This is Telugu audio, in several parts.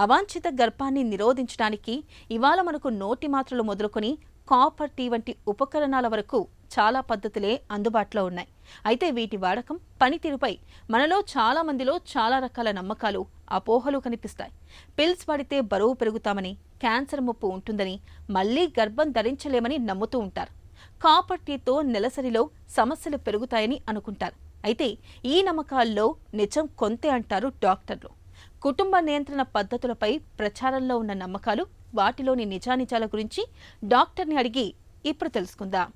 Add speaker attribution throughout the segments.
Speaker 1: అవాంఛిత గర్భాన్ని నిరోధించడానికి ఇవాళ మనకు నోటి మాత్రలు మొదలుకొని కాపర్ టీ వంటి ఉపకరణాల వరకు చాలా పద్ధతులే అందుబాటులో ఉన్నాయి. అయితే వీటి వాడకం, పనితీరుపై మనలో చాలా మందిలో చాలా రకాల నమ్మకాలు, అపోహలు కనిపిస్తాయి. పిల్స్ వాడితే బరువు పెరుగుతామని, క్యాన్సర్ ముప్పు ఉంటుందని, మళ్లీ గర్భం ధరించలేమని నమ్ముతూ ఉంటారు. కాపర్ టీతో నెలసరిలో సమస్యలు పెరుగుతాయని అనుకుంటారు. అయితే ఈ నమ్మకాల్లో నిజం కొంతే అంటారు డాక్టర్లు. కుటుంబ నియంత్రణ పద్ధతులపై ప్రచారంలో ఉన్న నమ్మకాలు, వాటిలోని నిజానిజాల గురించి డాక్టర్ని అడిగి ఇప్పుడు తెలుసుకుందాం.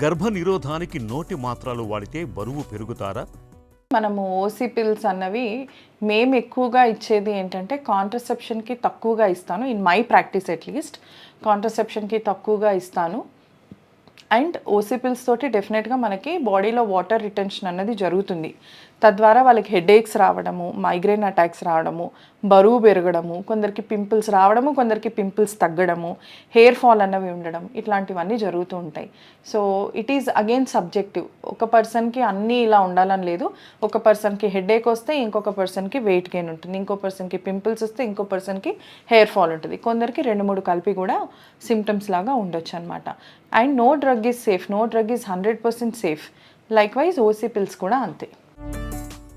Speaker 2: గర్భ నిరోధానికి నోటి మాత్రలు వాడితే బరువు పెరుగుతారా?
Speaker 3: మనము ఓసీ పిల్స్ అన్నవి మేము ఎక్కువగా ఇచ్చేది ఏంటంటే కాంట్రసెప్షన్కి తక్కువగా ఇస్తాను. ఇన్ మై ప్రాక్టీస్ అట్లీస్ట్ కాంట్రసెప్షన్కి తక్కువగా ఇస్తాను. అండ్ ఓసీ పిల్స్ తోటి డెఫినెట్గా మనకి బాడీలో వాటర్ రిటెన్షన్ అన్నది జరుగుతుంది. తద్వారా వాళ్ళకి హెడేక్స్ రావడము, మైగ్రేన్ అటాక్స్ రావడము, బరువు పెరగడము, కొందరికి పింపుల్స్ రావడము, కొందరికి పింపుల్స్ తగ్గడము, హెయిర్ ఫాల్ అన్నవి ఉండడం, ఇట్లాంటివన్నీ జరుగుతూ ఉంటాయి. So it is again subjective. ఒక పర్సన్కి అన్నీ ఇలా ఉండాలని లేదు. ఒక పర్సన్కి హెడేక్ వస్తే ఇంకొక పర్సన్కి వెయిట్ గెయిన్ ఉంటుంది, ఇంకో పర్సన్కి పింపుల్స్ వస్తే ఇంకో పర్సన్కి హెయిర్ ఫాల్ ఉంటుంది, కొందరికి 2-3 కలిపి కూడా సిమ్టమ్స్ లాగా ఉండొచ్చు అనమాట. And no drug is safe, no drug is 100% safe. Likewise OC pills కూడా అంతే.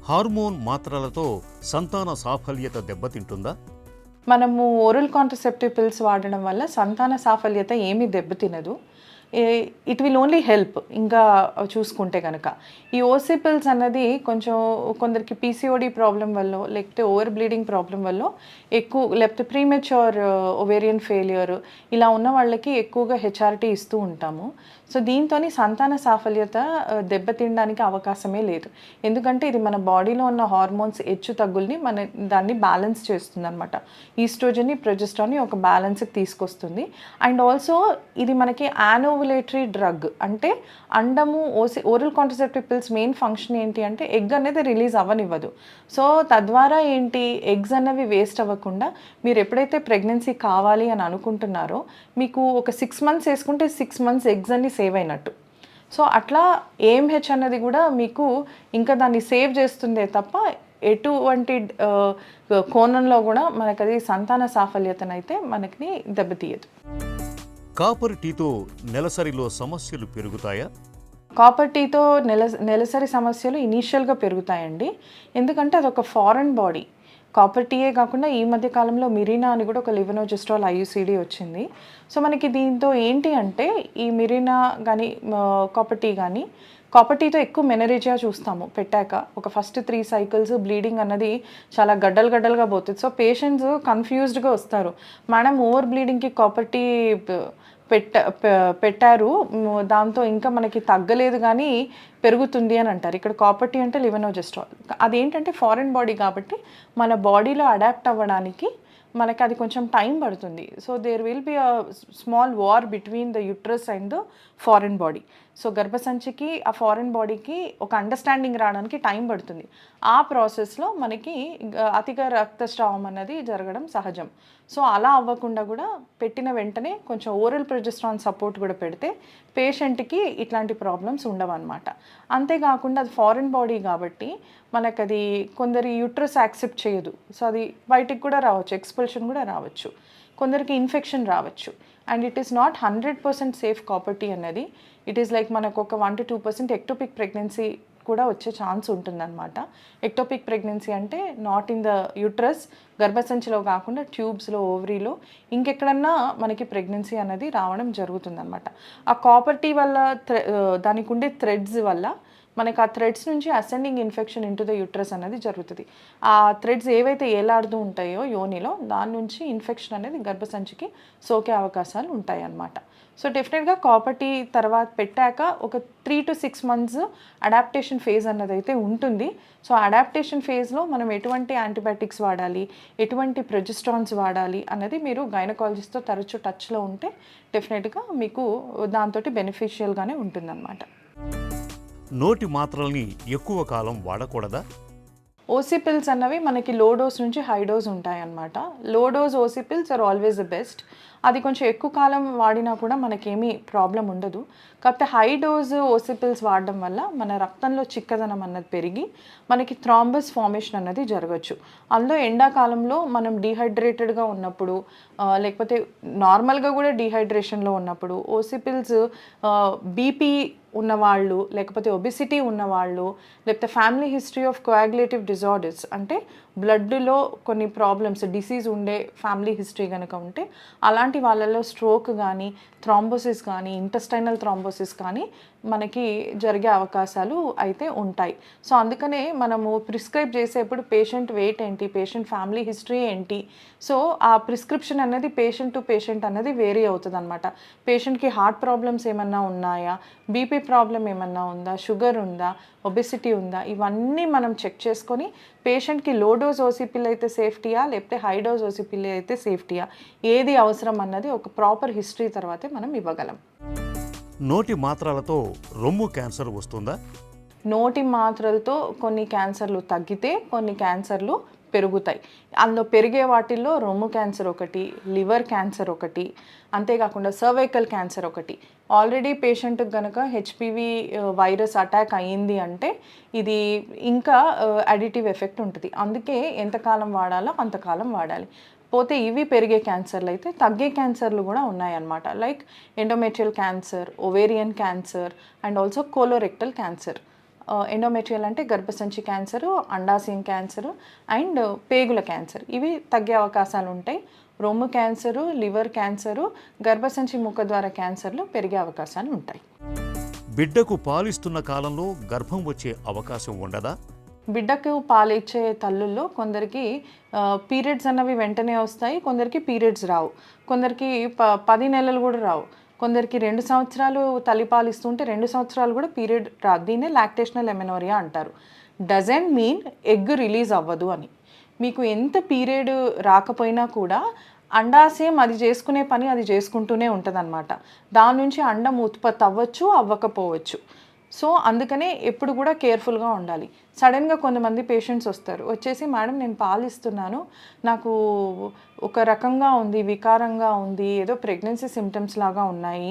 Speaker 2: హార్మోన్ మాత్రలతో సంతాన సాఫల్యత దెబ్బతింటుందా?
Speaker 3: మనము ఓరల్ కాంట్రసెప్టివ్ పిల్స్ వాడడం వల్ల సంతాన సాఫల్యత ఏమీ దెబ్బతినదు. It will only help. ఇంకా చూసుకుంటే కనుక ఈ ఓసీ పిల్స్ అన్నది కొంచెం కొందరికి పీసీఓడి ప్రాబ్లం వల్ల, లేకపోతే ఓవర్ బ్లీడింగ్ ప్రాబ్లం వల్ల ఎక్కువ, లేకపోతే ప్రీమెచ్యూర్ ఓవేరియన్ ఫెయిల్యూర్ ఇలా ఉన్న వాళ్ళకి ఎక్కువగా హెచ్ఆర్టీ ఇస్తూ ఉంటాము. సో దీంతో సంతాన సాఫల్యత దెబ్బతినడానికి అవకాశమే లేదు. ఎందుకంటే ఇది మన బాడీలో ఉన్న హార్మోన్స్ హెచ్చు తగ్గుల్ని దాన్ని బ్యాలెన్స్ చేస్తుంది అనమాట. ఈస్ట్రోజన్ని, ప్రొజెస్ట్రాన్ని ఒక బ్యాలెన్స్కి తీసుకొస్తుంది. అండ్ ఆల్సో ఇది మనకి యానోవులేటరీ డ్రగ్. అంటే అండము oral contraceptive pills main function ఏంటి అంటే ఎగ్ అనేది రిలీజ్ అవ్వనివ్వదు. సో తద్వారా ఏంటి, ఎగ్స్ అన్నవి వేస్ట్ అవ్వకుండా మీరు ఎప్పుడైతే ప్రెగ్నెన్సీ కావాలి అని అనుకుంటున్నారో మీకు ఒక 6 months వేసుకుంటే 6 months ఎగ్స్ అన్ని సేవ్ అయినట్టు. సో అట్లా ఏఎంహెచ్ అన్నది కూడా మీకు ఇంకా దాన్ని సేవ్ చేస్తుందే తప్ప ఎటువంటి కోణంలో కూడా మనకు అది సంతాన సాఫల్యతనైతే మనకి దెబ్బతీయదు.
Speaker 2: కాపర్ టీతో నెలసరిలో సమస్యలు పెరుగుతాయా?
Speaker 3: కాపర్ టీతో నెలసరి సమస్యలు ఇనీషియల్గా పెరుగుతాయండి. ఎందుకంటే అదొక ఫారెన్ బాడీ. కాపర్ టీయే కాకుండా ఈ మధ్య కాలంలో మిరీనా అని కూడా ఒక లివెనోజెస్ట్రాల్ ఐయుసిడి వచ్చింది. సో మనకి దీంతో ఏంటి అంటే ఈ మిరీనా కానీ కాపర్ టీ కానీ, కాపర్ టీతో ఎక్కువ మెనరేజియా చూస్తాము పెట్టాక. ఒక ఫస్ట్ 3 cycles బ్లీడింగ్ అన్నది చాలా గడ్డలుగా పోతుంది. సో పేషెంట్స్ కన్ఫ్యూజ్డ్గా వస్తారు, మేడం ఓవర్ బ్లీడింగ్కి కాపర్ టీ పెట్టారు, దాంతో ఇంకా మనకి తగ్గలేదు కానీ పెరుగుతుంది అని అంటారు. ఇక్కడ కాపర్ టీ అంటే లివెనోజెస్ట్రాల్. అదేంటంటే ఫారెన్ బాడీ కాబట్టి మన బాడీలో అడాప్ట్ అవ్వడానికి మనకి అది కొంచెం టైం పడుతుంది. So there will be a small war between the uterus and the foreign body. So గర్భసంచికి ఆ ఫారెన్ బాడీకి ఒక అండర్స్టాండింగ్ రావడానికి టైం పడుతుంది. ఆ ప్రాసెస్లో మనకి అధిక రక్తస్రావం అన్నది జరగడం సహజం. సో అలా అవ్వకుండా కూడా పెట్టిన వెంటనే కొంచెం ఓరల్ ప్రొజెస్ట్రాన్ సపోర్ట్ కూడా పెడితే పేషెంట్కి ఇట్లాంటి ప్రాబ్లమ్స్ ఉండవు అనమాట. అంతేకాకుండా అది ఫారెన్ బాడీ కాబట్టి మనకు అది కొందరి యూట్రస్ యాక్సెప్ట్ చేయదు. సో అది బయటికి కూడా రావచ్చు, ఎక్స్పల్షన్ కూడా రావచ్చు, కొందరికి ఇన్ఫెక్షన్ రావచ్చు. And it is not 100% safe copper tea అన్నది. ఇట్ ఈస్ లైక్ మనకు ఒక 1-2% ఎక్టోపిక్ ప్రెగ్నెన్సీ కూడా వచ్చే ఛాన్స్ ఉంటుందన్నమాట. ఎక్టోపిక్ ప్రెగ్నెన్సీ అంటే నాట్ ఇన్ ద యూట్రస్, గర్భసంచిలో కాకుండా ట్యూబ్స్లో, ఓవరీలో ఇంకెక్కడన్నా మనకి ప్రెగ్నెన్సీ అనేది రావడం జరుగుతుందన్నమాట. ఆ కాపర్ టీ వల్ల దానికి ఉండే థ్రెడ్స్ వల్ల మనకు ఆ థ్రెడ్స్ నుంచి ascending infection into the uterus అనేది జరుగుతుంది. ఆ థ్రెడ్స్ ఏవైతే ఏలాడుతూ ఉంటాయో యోనిలో, దాని నుంచి ఇన్ఫెక్షన్ అనేది గర్భసంచికి సోకే అవకాశాలు ఉంటాయి అన్నమాట. సో డెఫినెట్గా కాపర్ టీ తర్వాత పెట్టాక ఒక 3 to 6 months అడాప్టేషన్ ఫేజ్ అన్నది అయితే ఉంటుంది. సో అడాప్టేషన్ ఫేజ్లో మనం ఎటువంటి యాంటీబయాటిక్స్ వాడాలి, ఎటువంటి ప్రొజెస్ట్రాన్స్ వాడాలి అన్నది మీరు గైనకాలజిస్ట్తో తరచూ టచ్లో ఉంటే డెఫినెట్గా మీకు దాంతో బెనిఫిషియల్గానే ఉంటుందన్నమాట.
Speaker 2: నోటి మాత్రల్ని ఎక్కువ కాలం వాడకూడదా?
Speaker 3: ఓసీ పిల్స్ అన్నవి మనకి లో డోస్ నుంచి హై డోస్ ఉంటాయన్నమాట. Low dose OC pills are always the best. అది కొంచెం ఎక్కువ కాలం వాడినా కూడా మనకేమీ ప్రాబ్లం ఉండదు. కాకపోతే హై డోస్ ఓసీ పిల్స్ వాడడం వల్ల మన రక్తంలో చిక్కదనం అన్నది పెరిగి మనకి థ్రాంబస్ ఫార్మేషన్ అన్నది జరగచ్చు. అందులో ఎండాకాలంలో మనం డీహైడ్రేటెడ్గా ఉన్నప్పుడు లేకపోతే నార్మల్గా కూడా డీహైడ్రేషన్లో ఉన్నప్పుడు ఓసీ పిల్స్ బీపీ ఉన్నవాళ్ళు, లేకపోతే ఒబిసిటీ ఉన్నవాళ్ళు, లేకపోతే ఫ్యామిలీ హిస్టరీ ఆఫ్ కోయాగులేటివ్ డిజార్డర్స్ అంటే బ్లడ్లో కొన్ని ప్రాబ్లమ్స్ డిసీజ్ ఉండే ఫ్యామిలీ హిస్టరీ కనుక ఉంటే అలాంటి వాళ్ళలో స్ట్రోక్ కానీ థ్రాంబోసిస్ కానీ ఇంటెస్టైనల్ థ్రాంబోసిస్ కానీ మనకి జరిగే అవకాశాలు అయితే ఉంటాయి. సో అందుకనే మనము ప్రిస్క్రైబ్ చేసేప్పుడు పేషెంట్ వెయిట్ ఏంటి, పేషెంట్ ఫ్యామిలీ హిస్టరీ ఏంటి, సో ఆ ప్రిస్క్రిప్షన్ అనేది పేషెంట్ టు పేషెంట్ అనేది వేరీ అవుతుంది అనమాట. పేషెంట్కి హార్ట్ ప్రాబ్లమ్స్ ఏమన్నా ఉన్నాయా, బీపీ ప్రాబ్లం ఏమన్నా ఉందా, షుగర్ ఉందా, ఒబెసిటీ ఉందా, ఇవన్నీ మనం చెక్ చేసుకొని పేషెంట్కి లో డోస్ ఓసీపీలు అయితే సేఫ్టీయా లేకపోతే హై డోస్ ఓసీపీలు అయితే సేఫ్టీయా, ఏది అవసరం అన్నది ఒక ప్రాపర్ హిస్టరీ తర్వాతే మనం ఇవ్వగలం.
Speaker 2: నోటి మాత్రలతో రొమ్ము క్యాన్సర్ వస్తుందా?
Speaker 3: నోటి మాత్రలతో కొన్ని క్యాన్సర్లు తగ్గితే కొన్ని క్యాన్సర్లు పెరుగుతాయి. అందులో పెరిగే వాటిల్లో రొమ్ము క్యాన్సర్ ఒకటి, లివర్ క్యాన్సర్ ఒకటి, అంతేకాకుండా సర్వైకల్ క్యాన్సర్ ఒకటి. ఆల్రెడీ పేషెంట్కి కనుక హెచ్పివి వైరస్ అటాక్ అయ్యింది అంటే ఇది ఇంకా అడిటివ్ ఎఫెక్ట్ ఉంటుంది. అందుకే ఎంతకాలం వాడాలో అంతకాలం వాడాలి. పోతే ఇవి పెరిగే క్యాన్సర్లు అయితే తగ్గే క్యాన్సర్లు కూడా ఉన్నాయన్నమాట. Like endometrial cancer, ovarian cancer and also colorectal cancer. Endometrial అంటే గర్భసంచి క్యాన్సరు, అండాశయం క్యాన్సరు అండ్ పేగుల క్యాన్సర్, ఇవి తగ్గే అవకాశాలు ఉంటాయి. రొమ్ము క్యాన్సరు, లివర్ క్యాన్సరు, గర్భసంచి ముఖద్వార క్యాన్సర్లు పెరిగే అవకాశాలు ఉంటాయి.
Speaker 2: బిడ్డకు పాలిస్తున్న కాలంలో గర్భం వచ్చే అవకాశం ఉండదా?
Speaker 3: బిడ్డకు పాలిచ్చే తల్లుల్లో కొందరికి పీరియడ్స్ అన్నవి వెంటనే వస్తాయి, కొందరికి పీరియడ్స్ రావు, కొందరికి 10 నెలలు కూడా రావు, కొందరికి 2 సంవత్సరాలు తల్లిపాలు ఇస్తుంటే 2 సంవత్సరాలు కూడా పీరియడ్ రాదు. దీన్నే లాక్టేషనల్ ఎమెనోరియా అంటారు. డజంట్ మీన్ ఎగ్ రిలీజ్ అవ్వదు అని. మీకు ఎంత పీరియడ్ రాకపోయినా కూడా అండాశయం అది చేసుకునే పని అది చేసుకుంటూనే ఉంటుంది అనమాట. దాని నుంచి అండం ఉత్పత్తి అవ్వచ్చు, అవ్వకపోవచ్చు. సో అందుకనే ఎప్పుడు కూడా కేర్ఫుల్గా ఉండాలి. సడన్గా కొంతమంది పేషెంట్స్ వస్తారు, వచ్చేసి మేడం నేను పాలు ఇస్తున్నాను, నాకు ఒక రకంగా ఉంది, వికారంగా ఉంది, ఏదో ప్రెగ్నెన్సీ సిమ్టమ్స్ లాగా ఉన్నాయి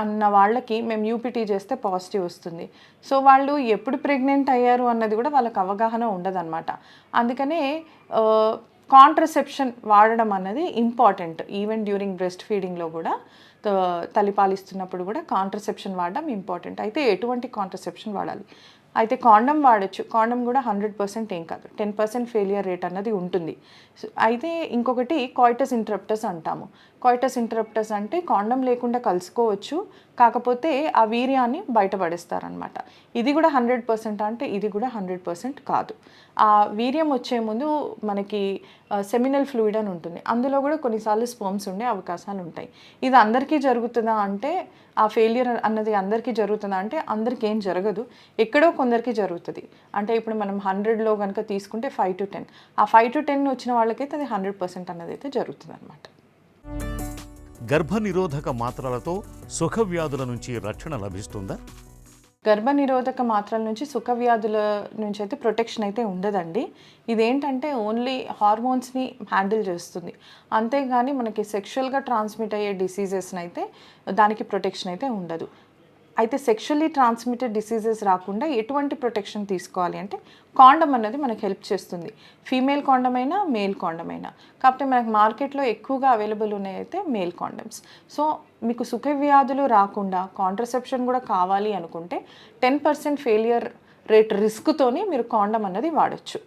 Speaker 3: అన్న వాళ్ళకి మేము యూపీటీ చేస్తే పాజిటివ్ వస్తుంది. సో వాళ్ళు ఎప్పుడు ప్రెగ్నెంట్ అయ్యారు అన్నది కూడా వాళ్ళకి అవగాహన ఉండదన్నమాట. అందుకనే కాంట్రసెప్షన్ వాడడం అన్నది ఇంపార్టెంట్. ఈవెన్ డ్యూరింగ్ బ్రెస్ట్ ఫీడింగ్లో కూడా తల్లిపాలిస్తున్నప్పుడు కూడా కాంట్రసెప్షన్ వాడడం ఇంపార్టెంట్. అయితే ఎటువంటి కాంట్రసెప్షన్ వాడాలి? అయితే కాండం వాడచ్చు. కాండం కూడా 100% ఏం కాదు, 10% ఫెయిలియర్ రేట్ అన్నది ఉంటుంది. అయితే ఇంకొకటి కాయిటస్ ఇంటరప్టస్ అంటాము. కాయిటస్ ఇంటరప్టస్ అంటే కాండం లేకుండా కలుసుకోవచ్చు, కాకపోతే ఆ వీర్యాన్ని బయటపడేస్తారనమాట. ఇది కూడా 100% అంటే ఇది కూడా 100% కాదు. ఆ వీర్యం వచ్చే ముందు మనకి సెమినల్ ఫ్లూయిడ్ అని ఉంటుంది, అందులో కూడా కొన్నిసార్లు స్పర్మ్స్ ఉండే అవకాశాలు ఉంటాయి. ఇది అందరికీ జరుగుతుందా అంటే ఆ ఫెయిలియర్ అన్నది అందరికీ జరుగుతుందా అంటే అందరికీ ఏం జరగదు, ఎక్కడో కొందరికి జరుగుతుంది. అంటే ఇప్పుడు మనం 100లో కనుక తీసుకుంటే 5 to 10, ఆ 5 to 10 వచ్చిన వాళ్ళకైతే అది 100% అన్నది అయితే జరుగుతుంది అనమాట.
Speaker 2: గర్భనిరోధక మాత్రలతో సుఖవ్యాధుల నుంచి రక్షణ లభిస్తుందా?
Speaker 3: గర్భనిరోధక మాత్రల నుంచి సుఖవ్యాధుల నుంచి అయితే ప్రొటెక్షన్ అయితే ఉండదండి. ఇదేంటంటే ఓన్లీ హార్మోన్స్ని హ్యాండిల్ చేస్తుంది, అంతేగాని మనకి సెక్షువల్గా ట్రాన్స్మిట్ అయ్యే డిసీజెస్ని అయితే దానికి ప్రొటెక్షన్ అయితే ఉండదు. అయితే సెక్షువల్లీ ట్రాన్స్మిటెడ్ డిసీజెస్ రాకుండా ఎటువంటి ప్రొటెక్షన్ తీసుకోవాలి అంటే కాండం అన్నది మనకు హెల్ప్ చేస్తుంది. ఫీమేల్ కాండం అయినా మేల్ కాండం అయినా, కాకపోతే మనకు మార్కెట్లో ఎక్కువగా అవైలబుల్ ఉన్నాయి అయితే మేల్ కాండమ్స్. సో మీకు సుఖవ్యాధులు రాకుండా కాంట్రసెప్షన్ కూడా కావాలి అనుకుంటే 10% ఫెయిలియర్ రేట్ రిస్క్తోని మీరు కాండం అన్నది వాడచ్చు.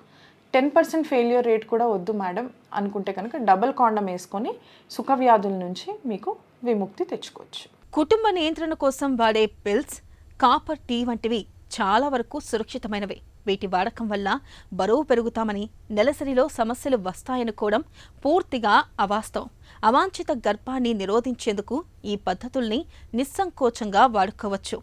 Speaker 3: 10% ఫెయిలియర్ రేట్ కూడా వద్దు మేడం అనుకుంటే కనుక డబుల్ కాండం వేసుకొని సుఖవ్యాధుల నుంచి మీకు విముక్తి తెచ్చుకోవచ్చు.
Speaker 1: కుటుంబ నియంత్రణ కోసం వాడే పిల్స్, కాపర్ టీ వంటివి చాలా వరకు సురక్షితమైనవే. వీటి వాడకం వల్ల బరువు పెరుగుతామని, నెలసరిలో సమస్యలు వస్తాయనుకోవడం పూర్తిగా అవాస్తవం. అవాంఛిత గర్భాన్ని నిరోధించేందుకు ఈ పద్ధతుల్ని నిస్సంకోచంగా వాడుకోవచ్చు.